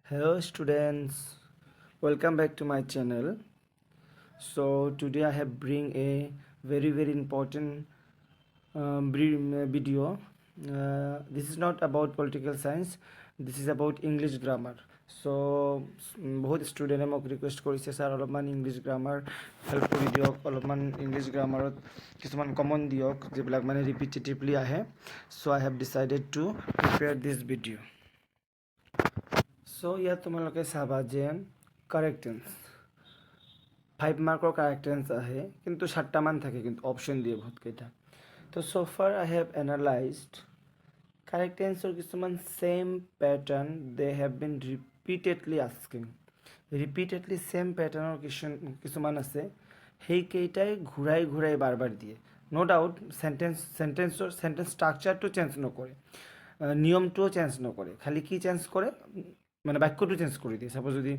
Hello students, welcome back to my channel. So today I have bring a very important video. This is not about political science, this is about English grammar. So বহুত ষ্টুডেণ্টে মোক request কৰিছে sir অলপমান English grammar help কৰি দিয়ক, অলপমান English গ্ৰামাৰত কিছুমান common দিয়ক যিবিলাক মানে ৰিপিটেটিভলি আহে. So' I have decided to prepare this video'. So' ইয়াত তোমালোকে চাবা যে কাৰেক্ট টেন্স 5 মাৰ্কৰ কাৰেক্ট টেন্স আহে, কিন্তু 7টামান থাকে, কিন্তু অপশ্যন দিয়ে বহুতকেইটা. তো ফাৰ আই হেভ এনালাইজড কাৰেক্ট টেন্সৰ কিছুমান same pattern they have been repeatedly asking. Repeatedly same পেটাৰ্ণৰ কিছুমান আছে, সেইকেইটাই ঘূৰাই বাৰ বাৰ দিয়ে. ন' ডাউট চেণ্টেন্সৰ ষ্ট্ৰাকচাৰটো চেঞ্জ নকৰে, নিয়মটোও চেঞ্জ নকৰে, খালি কি চেঞ্জ কৰে মানে বাক্যটো চেঞ্জ কৰি দিয়ে. ছাপ'জ যদি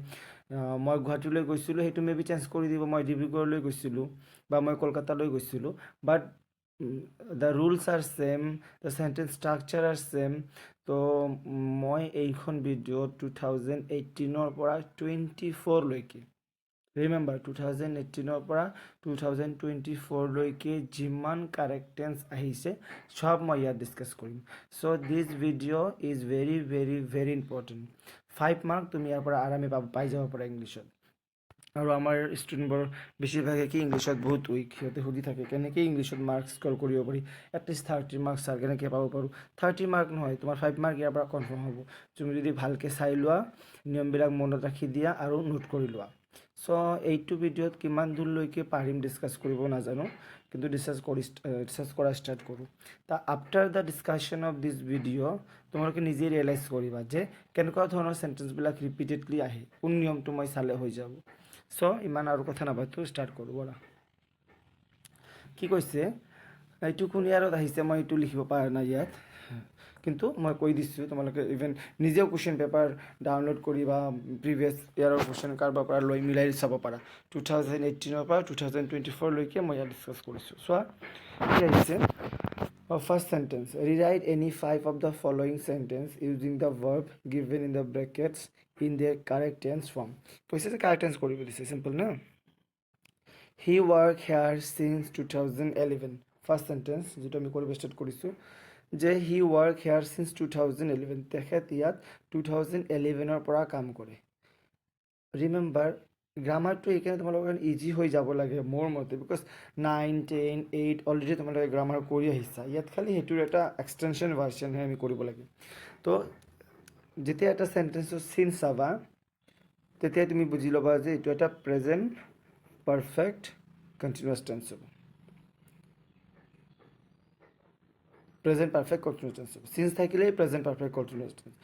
মই গুৱাহাটীলৈ গৈছিলোঁ, সেইটো মে বি চেঞ্জ কৰি দিব, মই ডিব্ৰুগড়লৈ গৈছিলোঁ বা মই কলকাতালৈ গৈছিলোঁ, but the rules are same, the sentence structure are same. তো মই এইখন ভিডিঅ' 2018ৰ পৰা 24লৈকে, ৰিমেম্বাৰ 2018ৰ পৰা 2024লৈকে যিমান কাৰেক্ট টেন্স আহিছে সব মই ইয়াত ডিছকাছ কৰিম. So' this video' is very important. 5 mark তুমি ইয়াৰ পৰা আৰামে পাই যাব পাৰা ইংলিছত. আৰু আমাৰ ষ্টুডেণ্টবোৰ বেছিভাগে কি ইংলিছত বহুত উইক, সিহঁতে সুধি থাকে কেনেকৈ ইংলিছত মাৰ্কছ স্ক'ৰ কৰিব পাৰি, এটলিষ্ট 30 মাৰ্কছ ছাৰ কেনেকৈ পাব পাৰোঁ. 30 মাৰ্ক নহয়, তোমাৰ 5 মাৰ্ক ইয়াৰ পৰা কনফাৰ্ম হ'ব, তুমি যদি ভালকৈ চাই লোৱা, নিয়মবিলাক মনত ৰাখি দিয়া আৰু নোট কৰি লোৱা. চ' এইটো ভিডিঅ'ত কিমান দূৰলৈকে পাৰিম ডিছকাছ কৰিব নাজানো, কিন্তু ডিছকাছ কৰা ষ্টাৰ্ট কৰোঁ. After the discussion of this video' তোমালোকে নিজে ৰিয়েলাইজ কৰিবা যে কেনেকুৱা ধৰণৰ চেণ্টেন্সবিলাক ৰিপিটেডলি আহে, কোন নিয়মটো মই চালে হৈ যাব. চ' ইমান আৰু কথা নাপাতো, ষ্টাৰ্ট কৰোঁ ব'লা. কি কৈছে, এইটো কোন ইয়াৰত আহিছে মই এইটো লিখিব পৰা নাই ইয়াত, কিন্তু মই কৈ দিছোঁ, তোমালোকে ইভেন নিজেও কুৱেশ্যন পেপাৰ ডাউনলোড কৰি বা প্ৰিভিয়াছ ইয়াৰৰ কুৱেশ্যন কাৰোবাৰ পৰা লৈ মিলাই চাব পাৰা. 2018ৰ পৰা 2024লৈকে মই ইয়াত ডিছকাছ কৰিছোঁ. চোৱা কি আহিছে. First sentence, rewrite any 5 of the following sentence using the verb given in the brackets in their correct tense form. কৈছে যে কাৰেক্ট টেন্স কৰিব দিছে, চিম্পল না. He work here since 2011. First sentence যিটো আমি কৰিব ষ্টাৰ্ট কৰিছোঁ যে হি ৱৰ্ক হেয়াৰ চিন্স 2011. তেখেত ইয়াত 2011ৰ পৰা কাম কৰে. ৰিমেম্বাৰ গ্ৰামাৰটো এইকাৰণে তোমালোকৰ কাৰণে ইজি হৈ যাব লাগে মোৰ মতে, বিকজ 9, 10, 8 অলৰেডি তোমালোকে গ্ৰামাৰ কৰি আহিছা. ইয়াত খালি সেইটোৰ এটা এক্সটেনশ্যন ভাৰ্চনহে আমি কৰিব লাগে. তো যেতিয়া এটা চেণ্টেন্সৰ চিন চাবা, তেতিয়া তুমি বুজি ল'বা যে এইটো এটা প্ৰেজেণ্ট পাৰফেক্ট কণ্টিনিউৱাছ টেন্স হ'ব. প্ৰেজেণ্ট পাৰফেক্ট কণ্টিনিউৱাছ টেন্স হ'ব. চিন্স থাকিলেই প্ৰেজেণ্ট পাৰফেক্ট কণ্টিনিউৱাছ টেন্স.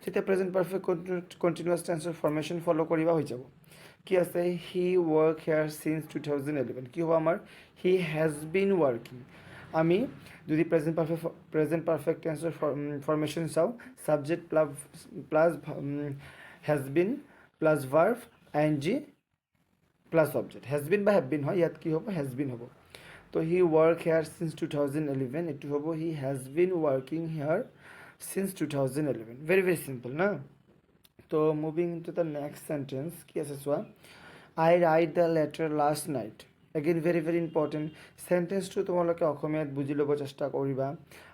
যেতিয়া প্ৰেজেণ্ট পাৰফেক্ট কণ্টিনিউৱাছ টেন্সৰ ফৰ্মেশ্যন ফ'ল' কৰিবা হৈ যাব. কি আছে, হি ৱৰ্ক হেয়াৰ চিন্স 2011. কি হ'ব আমাৰ, হি হেজ বিন ৱৰ্কিং. আমি যদি প্ৰেজেণ্ট পাৰফেক্ট টেন্সৰ ফৰ্মেশ্যন চাওঁ, subject plus has been plus verb ING plus object. Has been বা হেভ বিন হয়, ইয়াত কি হ'ব, হেজ বিন হ'ব. তো হি ৱৰ্ক হেয়াৰ চিন্স 2011, এইটো হ'ব he has been working here since 2011. Very simple না. তো moving to the next sentence, কি আছে চোৱা. I write the letter last night. Again very important. চেণ্টেন্সটো তোমালোকে অসমীয়াত বুজি ল'ব চেষ্টা কৰিবা,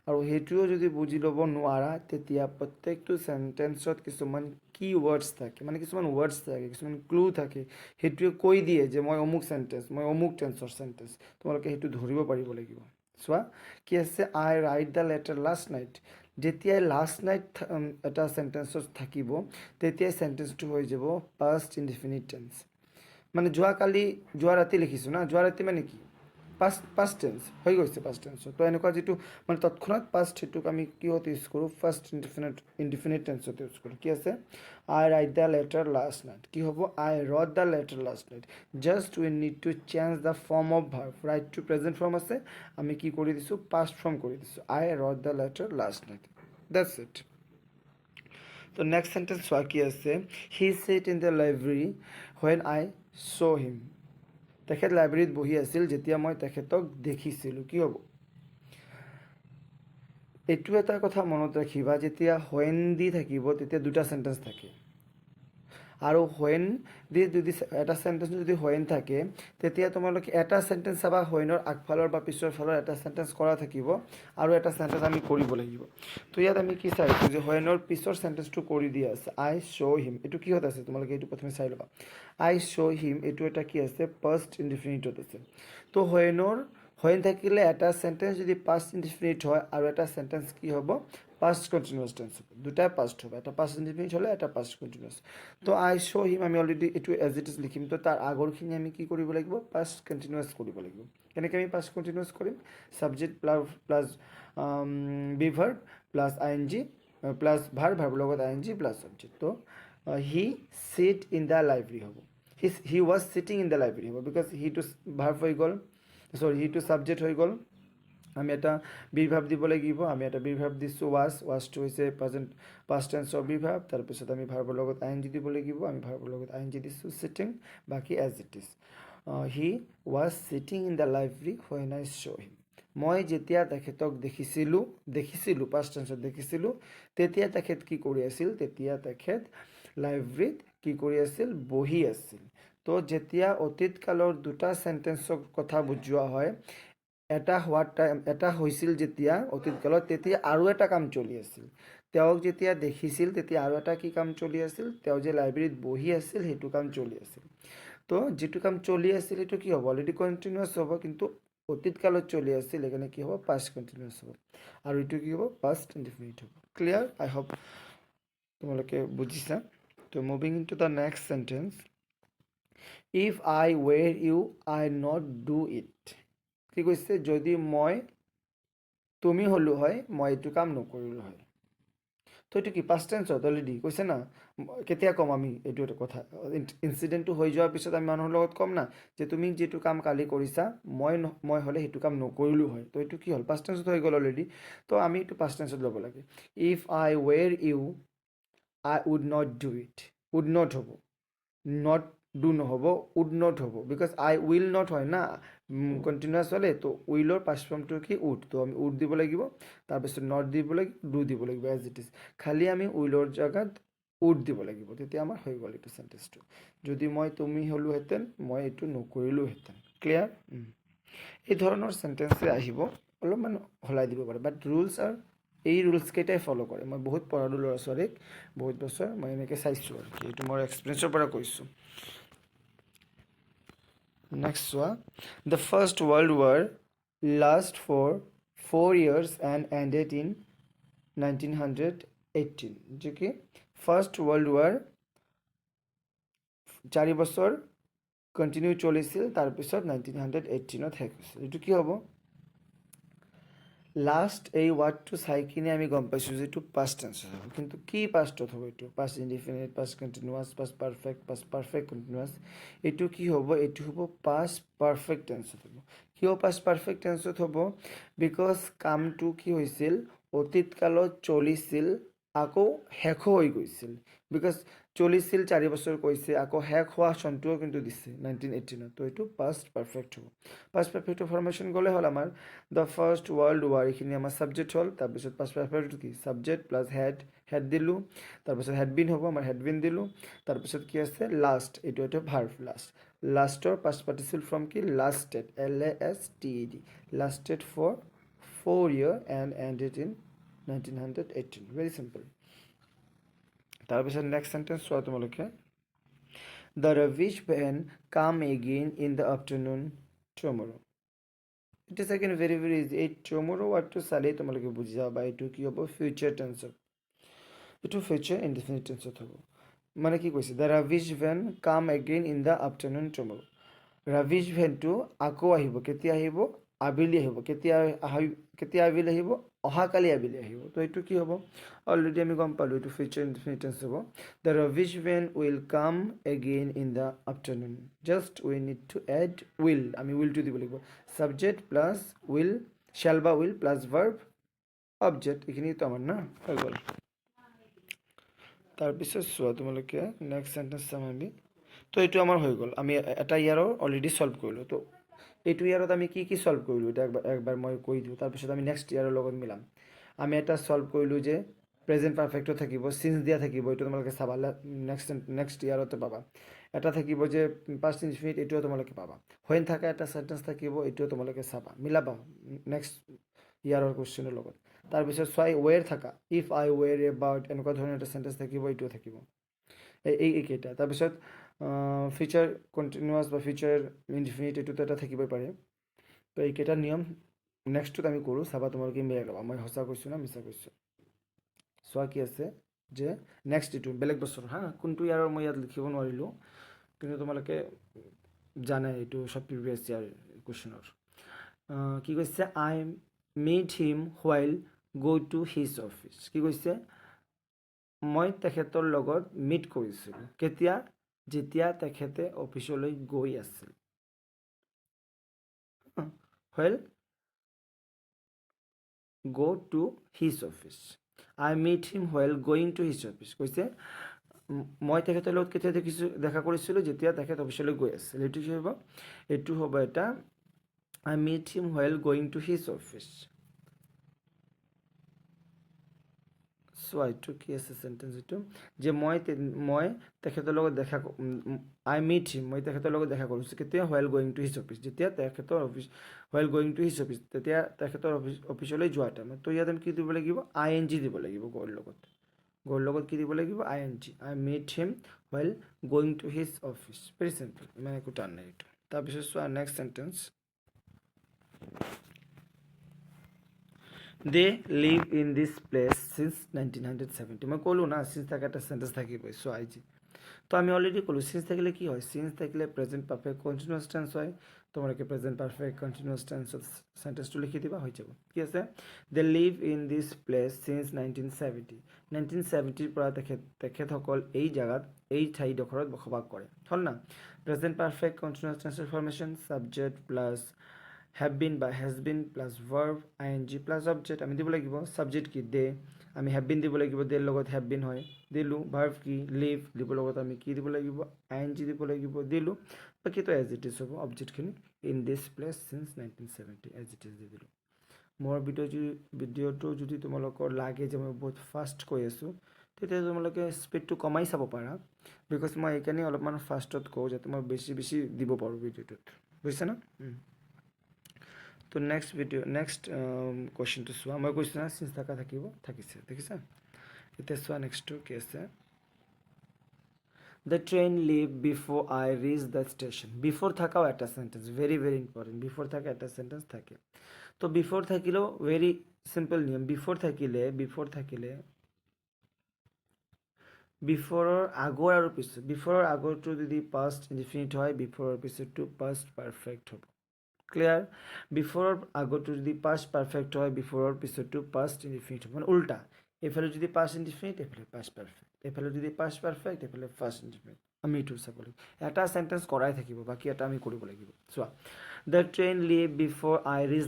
আৰু সেইটোও যদি বুজি ল'ব নোৱাৰা, তেতিয়া প্ৰত্যেকটো চেণ্টেন্সত কিছুমান কি ৱৰ্ডছ থাকে, মানে কিছুমান ৱৰ্ডছ থাকে, কিছুমান ক্লু থাকে, সেইটোৱে কৈ দিয়ে যে মই অমুক চেণ্টেন্স, মই অমুক টেন্সৰ চেণ্টেন্স. তোমালোকে সেইটো ধৰিব পাৰিব লাগিব. চোৱা কি আছে, I write the letter last night. যেতিয়াই লাষ্ট নাইট এটা চেণ্টেন্সত থাকিব, তেতিয়াই চেণ্টেন্সটো হৈ যাব পাষ্ট ইনডিফিনিট টেন্স. মানে যোৱা ৰাতি লিখিছোঁ না, যোৱা ৰাতি মানে কি, পাষ্ট টেন্স হৈ গৈছে পাষ্ট টেন্সত. তো এনেকুৱা যিটো মানে তৎক্ষণাত পাষ্ট, সেইটোক আমি কিহত ইউজ কৰোঁ, ফাৰ্ষ্ট ইনডিফিনিট টেন্সত ইউজ কৰোঁ. কি আছে, I write the letter last night. কি হ'ব, I wrote the letter last night. Just we need to change the form of verb. Write to present form আছে, আমি কি কৰি দিছোঁ, পাষ্ট ফৰ্ম কৰি দিছোঁ. I wrote the letter last night. That's it. তো নেক্সট চেণ্টেন্স চোৱা কি আছে, he sat in the library when I saw' him. তেখেত লাইব্ৰেৰীত বহি আছিল যেতিয়া মই তেখেতক দেখিছিলোঁ. কি হ'ব, এইটো এটা কথা মনত ৰাখিবা, যেতিয়া হোৱেন দি থাকিব তেতিয়া দুটা চেণ্টেন্স থাকে. আৰু হোৱেন দি যদি এটা চেণ্টেঞ্চ যদি হোৱেন থাকে তেতিয়া তোমালোকে এটা চেণ্টেঞ্চ চাবা হোৱেনৰ আগফালৰ বা পিছৰ ফালৰ এটা চেণ্টেঞ্চ কৰা থাকিব আৰু এটা চেণ্টেঞ্চ আমি কৰিব লাগিব তো ইয়াত আমি কি চাইছোঁ যে হোৱেনৰ পিছৰ চেণ্টেঞ্চটো কৰি দিয়া আছে আই শ্ব' হিম এইটো কিহত আছে তোমালোকে এইটো প্ৰথমে চাই ল'বা আই শ্ব' হিম এইটো এটা কি আছে পাষ্ট ইনডিফিনিটত আছে তো হোৱেন থাকিলে এটা চেণ্টেঞ্চ যদি পাষ্ট ইনডিফিনিট হয় আৰু এটা চেণ্টেঞ্চ কি হ'ব পাষ্ট কণ্টিনিউৱাছ টেন্স হ'ব দুটাই পাষ্ট হ'ব এটা পাষ্ট ইনডিফিনিট হ'লে এটা পাষ্ট কণ্টিনিউৱাছ তো আই শ্ব' হিম আমি অলৰেডি এইটো এজ ইট ইজ লিখিম তো তাৰ আগৰখিনি আমি কি কৰিব লাগিব পাষ্ট কণ্টিনিউৱাছ কৰিব লাগিব কেনেকৈ আমি পাষ্ট কণ্টিনিউৱাছ কৰিম subject plus be verb plus I N G plus ভাৰ্বৰ লগত I N G plus subject তো he sit in the library হ'ব he was sitting in the library হ'ব বিকজ হিটো ভাৰ্ব হৈ গ'ল হিটো ছাবজেক্ট হৈ গ'ল আমি এটা বিভাৱ দিব লাগিব আমি এটা বিভাৱ দিছোঁ ৱাজটো হৈছে প্ৰেজেণ্ট পাষ্ট টেন্সৰ বিভাৱ তাৰপিছত আমি ভাৰ্বৰ লগত আই এন জি দিব লাগিব আমি ভাৰ্বৰ লগত আই এন জি দিছোঁ চিটিং বাকী as it is he was sitting in the library when I saw' him মই যেতিয়া তেখেতক দেখিছিলোঁ পাষ্ট টেন্সত দেখিছিলোঁ তেতিয়া তেখেত কি কৰি আছিল তেতিয়া তেখেত লাইব্ৰেৰীত কি কৰি আছিল বহি আছিল তো যেতিয়া অতীত কালৰ দুটা চেণ্টেঞ্চৰ কথা বুজোৱা হয় এটা হৈছিল যেতিয়া অতীত কালত তেতিয়া আৰু এটা কাম চলি আছিল তেওঁক যেতিয়া দেখিছিল তেতিয়া আৰু এটা কি কাম চলি আছিল তেওঁ যে লাইব্ৰেৰীত বহি আছিল সেইটো কাম চলি আছিল তো যিটো কাম চলি আছিল সেইটো কি হ'ব অলৰেডি কণ্টিনিউৱাছ হ'ব কিন্তু অতীত কালত চলি আছিল সেইকাৰণে কি হ'ব পাষ্ট কণ্টিনিউৱাছ হ'ব আৰু এইটো কি হ'ব পাষ্ট ইনডিফিনিট হ'ব ক্লিয়াৰ আই হোপ তোমালোকে বুজিছা তো moving into the next sentence if I were you I not do it কি কৈছে যদি মই তুমি হ'লো হয় মই এইটো কাম নকৰিলোঁ হয় তো এইটো কি পাষ্ট টেন্সত অলৰেডি কৈছে না কেতিয়া ক'ম আমি এইটো এটা কথা ইনচিডেণ্টটো হৈ যোৱাৰ পিছত আমি মানুহৰ লগত ক'ম না যে তুমি যিটো কাম কালি কৰিছা মই হ'লে সেইটো কাম নকৰিলোঁ হয় তো এইটো কি হ'ল পাষ্ট টেন্সত হৈ গ'ল অলৰেডি তো আমি এইটো পাষ্ট টেন্সত ল'ব লাগে if I were you I would not do it would not হ'ব নট ডু নহ'ব উড নট হ'ব বিকজ আই উইল নট হয় না কণ্টিনিউৱাছ হ'লে তো উইলৰ পাষ্ট ফৰ্মটো কি উড তো আমি উড দিব লাগিব তাৰপিছত নট দিব লাগিব ডু দিব লাগিব এজ ইট ইজ খালি আমি উইলৰ জেগাত উড দিব লাগিব তেতিয়া আমাৰ হৈ গ'ল এইটো চেণ্টেঞ্চটো যদি মই তুমি হ'লোহেঁতেন মই এইটো নকৰিলোহেঁতেন ক্লিয়াৰ এই ধৰণৰ চেণ্টেঞ্চে আহিব অলপমান সলাই দিব পাৰে বাট ৰুলছ এই ৰুলছকেইটাই ফ'ল' কৰে মই বহুত পঢ়ালোঁ ল'ৰা ছোৱালীক বহুত বছৰ মই এনেকৈ চাইছোঁ আৰু এইটো মোৰ এক্সপিৰিয়েঞ্চৰ পৰা কৈছোঁ নেক্সট চোৱা the first world war last for 4 years and ended in 1918 যে কি ফাৰ্ষ্ট ৱৰ্ল্ড ৱাৰ 4 বছৰ কণ্টিনিউ চলিছিল তাৰপিছত 1918ত শেষ হৈছিল এইটো কি হ'ব লাষ্ট এই ৱাৰ্ডটো চাই কিনে আমি গম পাইছোঁ যে এইটো পাষ্ট টেন্সত হ'ব কিন্তু কি পাষ্টত হ'ব এইটো past indefinite past continuous past perfect continuous এইটো কি হ'ব এইটো হ'ব পাষ্ট পাৰফেক্ট টেন্সত হ'ব কিয় পাষ্ট পাৰফেক্ট টেন্সত হ'ব বিকজ কামটো কি হৈছিল অতীত কালত চলিছিল আকৌ শেষো হৈ গৈছিল বিকজ চলিছিল 4 বছৰ কৈছে আকৌ শেষ হোৱা চনটোও কিন্তু দিছে 1918ত তো এইটো পাষ্ট পাৰফেক্ট হ'ব পাষ্ট পাৰফেক্টৰ ফৰ্মেশ্যন গ'লে হ'ল আমাৰ দ্য ফাৰ্ষ্ট ৱৰ্ল্ড ৱাৰ এইখিনি আমাৰ ছাবজেক্ট হ'ল তাৰপিছত পাষ্ট পাৰফেক্টটো কি ছাবজেক্ট প্লাছ হেড দিলোঁ তাৰপিছত হেডবিন হ'ব আমাৰ হেডবিন দিলোঁ তাৰপিছত কি আছে লাষ্ট এইটো এটা ভাৰ্ব লাষ্টৰ পাষ্ট পাৰ্টিচিপল ফৰ্ম কি lasted LASTED lasted for 4 years and ended in 1918 very simple তাৰপিছত নেক্সট চেণ্টেঞ্চ চোৱা তোমালোকে the rubbish van came again in the afternoon tomorrow it is again very very easy এই tomorrow ৱাৰ্ডটো চালেই তোমালোকে বুজি যাবা এইটো কি হ'ব ফিউচাৰ টেন্সত এইটো ফিউচাৰ ইনডিফিনিট টেন্সত হ'ব মানে কি কৈছে the rubbish van came again in the afternoon tomorrow rubbish ভেনটো আকৌ আহিব কেতিয়া আহিব আবেলি আহিব কেতিয়া আবেলি আহিব অহাকালি আবেলি আহিব তো এইটো কি হ'ব অলৰেডি আমি গম পালোঁ এইটো ফিউচাৰ ইনডিফিনিট টেন্স হ'ব the rubbish van will come again in the afternoon just we need to add will আমি উইলটো দিব লাগিব ছাবজেক্ট প্লাছ উইল শ্যাল বা উইল প্লাছ ভাৰ্ব অবজেক্ট এইখিনিতো আমাৰ না হৈ গ'ল তাৰপিছত চোৱা তোমালোকে নেক্সট চেণ্টেঞ্চ চাম আমি তো এইটো আমাৰ হৈ গ'ল আমি এটা ইয়াৰৰ অলৰেডি ছল্ভ কৰিলোঁ তো এইটো ইয়াৰত আমি কি ছল্ভ কৰিলোঁ এতিয়া একবাৰ মই কৈ দিওঁ তাৰপিছত আমি নেক্সট ইয়াৰৰ লগত মিলাম আমি এটা ছল্ভ কৰিলোঁ যে প্ৰেজেণ্ট পাৰফেক্টটো থাকিব চিন্স দিয়া থাকিব এইটো তোমালোকে চাবা নেক্সট ইয়াৰতে পাবা এটা থাকিব যে পাষ্ট ইনফিনিট এইটোও তোমালোকে পাবা হোৱেন থকা এটা চেণ্টেঞ্চ থাকিব এইটোও তোমালোকে চাবা মিলাবা নেক্সট ইয়াৰৰ কুৱেশ্যনৰ লগত তাৰপিছত চোৱা ৱেৰ থাকা ইফ আই ৱেৰ এ বাৰ্ড এনেকুৱা ধৰণৰ এটা চেণ্টেঞ্চ থাকিব এইটোও থাকিব এইকেইটা তাৰপিছত ফিউচাৰ কণ্টিনিউৱাছ বা ফিউচাৰ ইনফিনিট এইটোতো এটা থাকিবই পাৰে তো এইকেইটা নিয়ম নেক্সটটোত আমি কৰোঁ চাবা তোমালোকে মিলাই ল'বা মই সঁচা কৈছোঁ না মিছা কৈছোঁ চোৱা কি আছে যে নেক্সট এইটো বেলেগ বছৰ হা কোনটো ইয়াৰৰ মই ইয়াত লিখিব নোৱাৰিলোঁ কিন্তু তোমালোকে জানে এইটো চব প্ৰিভিয়াছ ইয়াৰ কুৱেশ্যনৰ কি কৈছে আই মিট হিম হোৱাইল গ' টু হিজ অফিচ কি কৈছে মই তেখেতৰ লগত মিট কৰিছিলোঁ কেতিয়া যেতিয়া তেখেতে অফিচলৈ গৈ আছিল while go to his office I meet him while going to his office কৈছে মই তেখেতৰ লগত কেতিয়া দেখা কৰিছিলোঁ যেতিয়া তেখেত অফিচলৈ গৈ আছিল এইটো হ'ব এটা I meet him while going to his office চোৱা এইটো কি আছে চেণ্টেঞ্চ এইটো যে মই তেখেতৰ লগত দেখা আই মিট হিম মই তেখেতৰ লগত দেখা কৰিছোঁ কেতিয়া while going to his office যেতিয়া তেখেতৰ office while going to his office তেতিয়া তেখেতৰ অফিচলৈ যোৱা টাইমত তো ইয়াত আমি কি দিব লাগিব ING দিব লাগিব গ'ৰ লগত কি দিব লাগিব ING I meet him while going to his office very simple ইমান একো টান নাই এইটো তাৰপিছত চোৱা next sentence they live in this place since 1970 মই ক'লোঁ না চিন্স থাকে এটা চেণ্টেঞ্চ থাকিবই চ' আইজি তো আমি অলৰেডি ক'লোঁ চিন্স থাকিলে কি হয় চিন্স থাকিলে প্ৰেজেণ্ট পাৰফেক্ট কণ্টিনিউৱাছ টেন্স হয় তোমালোকে প্ৰেজেণ্ট পাৰফেক্ট কণ্টিনিউৱাছ টেন্সত চেণ্টেঞ্চটো লিখি দিবা হৈ যাব কি আছে they live in this place since 1970 পৰা তেখেতসকল এই জেগাত এই ঠাইডোখৰত বসবাস কৰে হ'ল না প্ৰেজেণ্ট পাৰফেক্ট কণ্টিনিউৱাছ টেন্সৰ formation subject plus have been by has been plus verb ing plus object আমি দিব লাগিব সাবজেক্ট কি দে আমি have been দিব লাগিব দেৰ লগত have been হয় দিলোঁ verb কি live দিব লগত আমি কি দিব লাগিব ing দিব লাগিব দিলোঁ বাকী তো as it is হ'ব অবজেক্টখিনি in this place since 1970 as it is দি দিলোঁ মোৰ ভিডিঅ'টো যদি তোমালোকৰ লাগে যে মই বহুত ফাষ্ট কৈ আছোঁ তেতিয়া তোমালোকে স্পীডটো কমাই চাব পাৰা বিকজ মই এইকাৰণে অলপমান ফাষ্টত কওঁ যাতে মই বেছি দিব পাৰোঁ ভিডিঅ'টোত বুজিছা না তো নেক্সট কুৱেশ্যনটো চোৱা মই কৈছোঁ না চিন্স থাকিছে দেখিছা এতিয়া চোৱা নেক্সটটো কি আছে the train leave before I reach the station before থাকাও এটা চেণ্টেঞ্চ ভেৰি ইম্পৰ্টেণ্ট বিফ'ৰ থকা এটা চেণ্টেঞ্চ থাকে তো বিফ'ৰ থাকিলেও ভেৰি চিম্পল নিয়ম বিফ'ৰ থাকিলে বিফ'ৰৰ আগৰ আৰু পিছত বিফ'ৰৰ আগৰটো যদি পাষ্ট ইনডিফিনিট হয় বিফ'ৰৰ পিছতটো পাষ্ট পাৰফেক্ট হ'ব ক্লিয়াৰ বিফ'ৰৰ আগৰটো যদি পাষ্ট পাৰফেক্ট হয় বিফ'ৰৰ পিছতটো পাষ্ট ইনডিফিনিট হ'ব মানে উল্টা এইফালে যদি পাষ্ট ইনডিফিনিট এইফালে পাষ্ট পাৰফেক্ট এইফালে যদি পাষ্ট পাৰফেক্ট এইফালে পাষ্ট ইনডিফিনিট আমি এইটো চাব লাগিব এটা চেণ্টেঞ্চ কৰাই থাকিব বাকী এটা আমি কৰিব লাগিব চোৱা the train leave before I reach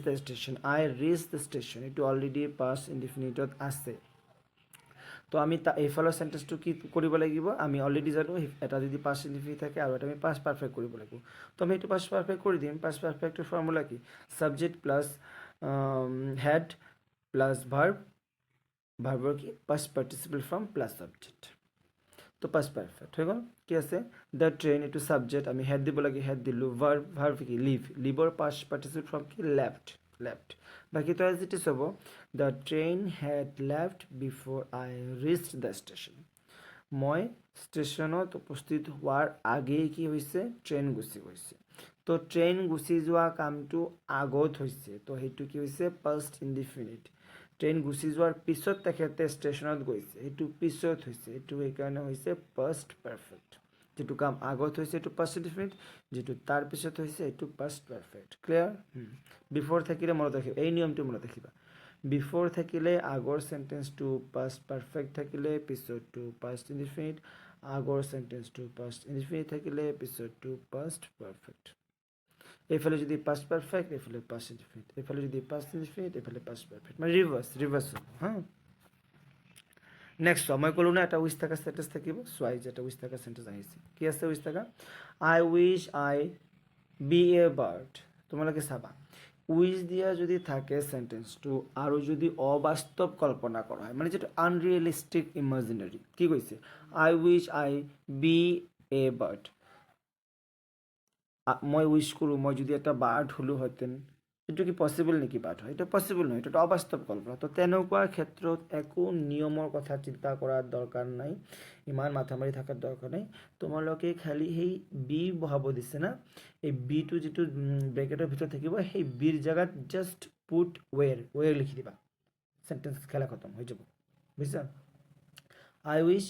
the station এইটো অলৰেডি পাষ্ট ইনডিফিনিটত আছে তো আমি এইফালৰ চেণ্টেঞ্চটো কি কৰিব লাগিব আমি অলৰেডি জানো এটা যদি পাষ্ট ইনডিফিনিট থাকে আৰু এটা আমি পাষ্ট পাৰফেক্ট কৰিব লাগিব তো আমি এইটো পাষ্ট পাৰফেক্ট কৰি দিম পাষ্ট পাৰফেক্টৰ ফৰ্মুলা কি ছাবজেক্ট প্লাছ হেড প্লাছ ভাৰ্বৰ কি past participle form plus subject তো পাষ্ট পাৰফেক্ট হৈ গ'ল কি আছে দ্য ট্ৰেইন এইটো ছাবজেক্ট আমি হেড দিব লাগে হেড দিলোঁ ভাৰ্ব কি লিভৰ পাষ্ট পাৰ্টিচিপল ফৰ্ম কি লেফ্ট বাকী তো এজ ইট ইজ হ'ব the train had left before I reach the station মই ষ্টেচনত উপস্থিত হোৱাৰ আগেই কি হৈছে ট্ৰেইন গুচি গৈছে তো ট্ৰেইন গুচি যোৱা কামটো আগত হৈছে তো সেইটো কি হৈছে পাষ্ট ইনডিফিনিট ট্ৰেইন গুচি যোৱাৰ পিছত তেখেতে ষ্টেচনত গৈছে সেইটো পিছত হৈছে এইটো সেইকাৰণে হৈছে পাষ্ট পাৰফেক্ট যেটো কাম আগত হৈছে এইটো পাষ্ট ইনডিফিনিট যেটো তাৰ পিছত হৈছে এইটো পাষ্ট পাৰফেক্ট ক্লিয়াৰ বিফ'ৰ থাকিলে মনত ৰাখিবা এই নিয়মটো মনত ৰাখিবা বিফ'ৰ থাকিলে আগৰ চেণ্টেঞ্চটো পাষ্ট পাৰফেক্ট থাকিলে পিছতটো পাষ্ট ইনডিফিনিট আগৰ চেণ্টেঞ্চটো পাষ্ট ইনডিফিনিট থাকিলে পিছতটো পাষ্ট পাৰফেক্ট এইফালে যদি পাষ্ট পাৰফেক্ট এইফালে পাষ্ট ইনডিফিনিট এইফালে যদি পাষ্ট ইনডিফিনিট এইফালে পাষ্ট পাৰফেক্ট মানে ৰিভাৰ্ছ হা নেক্সট মই ক'লোঁ না এটা উইচ থকা চেণ্টেঞ্চ থাকিব চোৱাই যে এটা উইচ থকা চেণ্টেঞ্চ আহিছে কি আছে উইচ থকা I wish I be a bird তোমালোকে চাবা উইচ দিয়া যদি থাকে সেন্টেন্সটো আৰু যদি অবাস্তৱ কল্পনা কৰা হয় মানে যেটো আনৰিয়েলিষ্টিক ইমাজিনাৰী কি কৈছে I wish I be a bird মই উইচ কৰোঁ মই যদি এটা বাৰ্ড হ'লোহেঁতেন এইটো কি পচিবল নেকি বাৰ্ড হয় এইটো পচিবল নহয় এইটো অবাস্তৱ কল্পনা তো তেনেকুৱা ক্ষেত্ৰত একো নিয়মৰ কথা চিন্তা কৰাৰ দৰকাৰ নাই ইমান মাথা মাৰি থকাৰ দৰকাৰ নাই তোমালোকে খালি সেই বি বহাব দিছে না এই বিটো যিটো ব্ৰেকেটৰ ভিতৰত থাকিব সেই বিৰ জেগাত জাষ্ট পুট ৱেৰ লিখি দিবা সেন্টেন্স খেলা খতম হৈ যাব বুজিছা I wish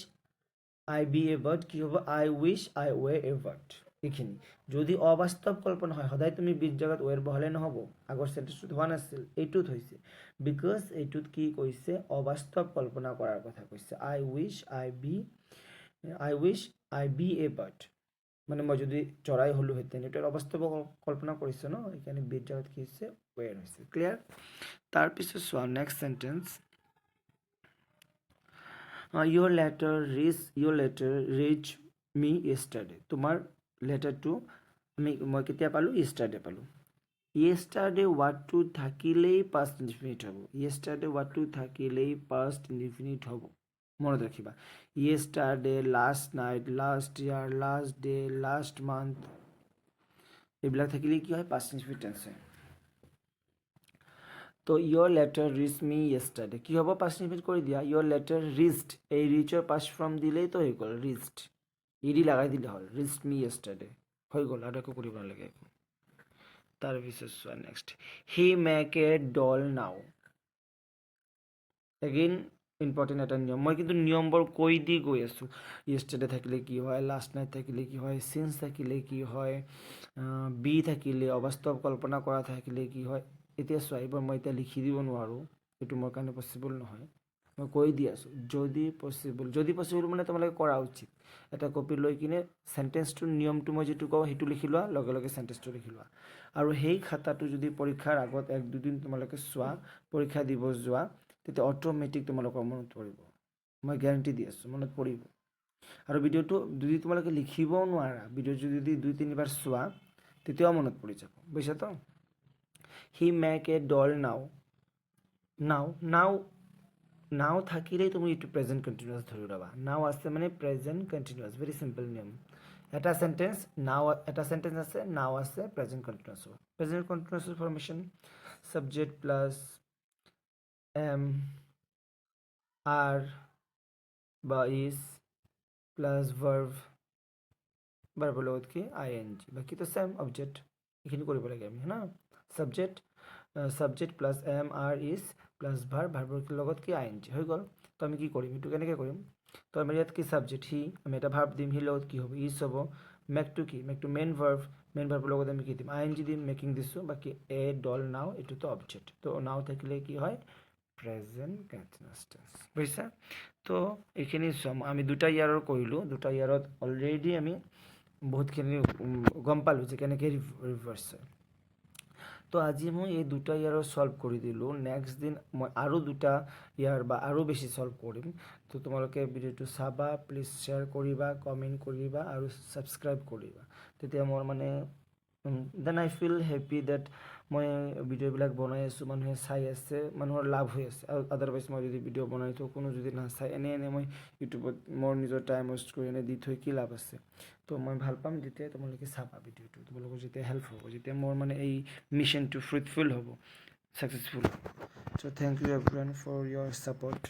I be a bird কি হ'ব আই উইচ আই ৱেৰ এ বাৰ্ড এইখিনি যদি অবাস্তৱ কল্পনা হয় সদায় তুমি বিৰ জেগাত ৱেৰ বহালে নহ'ব আগৰ সেন্টেন্সটোত হোৱা নাছিল এইটোত হৈছে বিকজ এইটোত কি কৈছে অবাস্তৱ কল্পনা কৰাৰ কথা কৈছে I wish I be a bird মানে মই যদি চৰাই হ'লোহেঁতেন এইটো অবাস্তৱ কল্পনা কৰিছে ন এইকাৰণে বিৰ জেগাত কি হৈছে ৱেৰ হৈছে ক্লিয়াৰ তাৰপিছত চোৱা next sentence your letter reached me yesterday তোমাৰ লেটাৰটো মই কেতিয়া পালোঁ yesterday পালোঁ yesterday ৱাৰ্ডটো থাকিলেই past indefinite হ'ব yesterday ৱাৰ্ডটো থাকিলেই past indefinite হ'ব মনত ৰাখিবা yesterday last night last year last day last month এইবিলাক থাকিলেই কি হয় past indefinite tense হয় তো your letter reached me yesterday কি হ'ব past indefinite কৰি দিয়া your letter reached এই reachৰ past form দিলেই তো হৈ গ'ল reached ইডি লগাই দিলে হ'ল reached me yesterday হৈ গ'ল আৰু একো কৰিব নালাগে একো তাৰপিছত চোৱা next he make a doll now again important এটা নিয়ম মই কিন্তু নিয়মবোৰ কৈ দি গৈ আছোঁ yesterday থাকিলে কি হয় লাষ্ট নাইট থাকিলে কি হয় since থাকিলে কি হয় বি থাকিলে অবাস্তৱ কল্পনা কৰা থাকিলে কি হয় এতিয়া চোৱা এইবাৰ মই এতিয়া লিখি দিব নোৱাৰোঁ এইটো মোৰ কাৰণে পচিবল নহয় মই কৈ দি আছোঁ যদি পচিবল মানে তোমালোকে কৰা উচিত এটা কপি লৈ কিনে সেন্টেন্সটোৰ নিয়মটো মই যিটো কওঁ সেইটো লিখি লোৱা লগে লগে সেন্টেন্সটো লিখি লোৱা আৰু সেই খাতাটো যদি পৰীক্ষাৰ আগত 1-2 দিন তোমালোকে চোৱা পৰীক্ষা দিব যোৱা তেতিয়া অটোমেটিক তোমালোকৰ মনত পৰিব মই গ্যাৰান্টি দি আছোঁ মনত পৰিব আৰু ভিডিঅ'টো যদি তোমালোকে লিখিবও নোৱাৰা ভিডিঅ' যদি 2-3 বাৰ চোৱা তেতিয়াও মনত পৰি যাব বুজিছা তো he make a doll now থাকিলেই তুমি এইটো প্ৰেজেন্ট কন্টিনিউয়াস ধৰি ল'বা now আছে মানে প্ৰেজেন্ট কন্টিনিউয়াস ভেৰি সিম্পল নিয়ম এটা সেন্টেন্স আছে now আছে প্ৰেজেন্ট কন্টিনিউয়াস হ'ব প্ৰেজেন্ট কন্টিনিউয়াসৰ formation subject plus am are বা is প্লাস ভাৰ্বৰ লগত কি ing বাকি তো সেম অবজেক্ট এইখিনি কৰিব লাগে আমি না subject plus am are is plus ভাৰ্বৰ লগত কি ing হৈ গ'ল তো আমি কি কৰিম এইটো কেনেকৈ কৰিম তো আমাৰ ইয়াত কি সাবজেক্ট হি আমি এটা ভার্ব দিম হি লগত কি হ'ব is হ'ব মেকটো কি মেকটো মেইন ভাৰ্বৰ লগত আমি কি দিম ing দিম মেকিং দিছোঁ বাকি এ ডল নাও এইটো তো অবজেক্ট তো নাও থাকিলে কি হয় প্ৰেজেন্ট কন্টিনিউয়াস টেন্স বুজিছা তো এইখিনি আমি দুটা ইয়াৰৰ কৰিলোঁ দুটা ইয়াৰত অলৰেডি আমি বহুতখিনি গম পালোঁ যে কেনেকৈ ৰিভাৰ্ছ হয় তো আজি মই এই দুটা ইয়াৰৰ সলভ কৰি দিলোঁ নেক্সট দিন মই আৰু দুটা ইয়াৰ বা আৰু বেছি সলভ কৰিম তো তোমালোকে ভিডিঅ'টো চাবা প্লিজ শ্বেয়াৰ কৰিবা কমেণ্ট কৰিবা আৰু ছাবস্ক্ৰাইব কৰিবা তেতিয়া মোৰ মানে then I feel happy that মই ভিডিঅ'বিলাক বনাই আছোঁ মানুহে চাই আছে মানুহৰ লাভ হৈ আছে আৰু আদাৰৱাইজ মই যদি ভিডিঅ' বনাই থওঁ কোনো যদি নাচায় এনে মই ইউটিউবত মোৰ নিজৰ টাইম ৱেষ্ট কৰি এনে দি থৈ কি লাভ আছে তো মই ভাল পাম যেতিয়া তোমালোকে চাবা ভিডিঅ'টো তোমালোকৰ যেতিয়া হেল্প হ'ব যেতিয়া মোৰ মানে এই মিছনটো ফ্ৰুটফুল হ'ব সাকসেসফুল হ'ব so thank you everyone for your support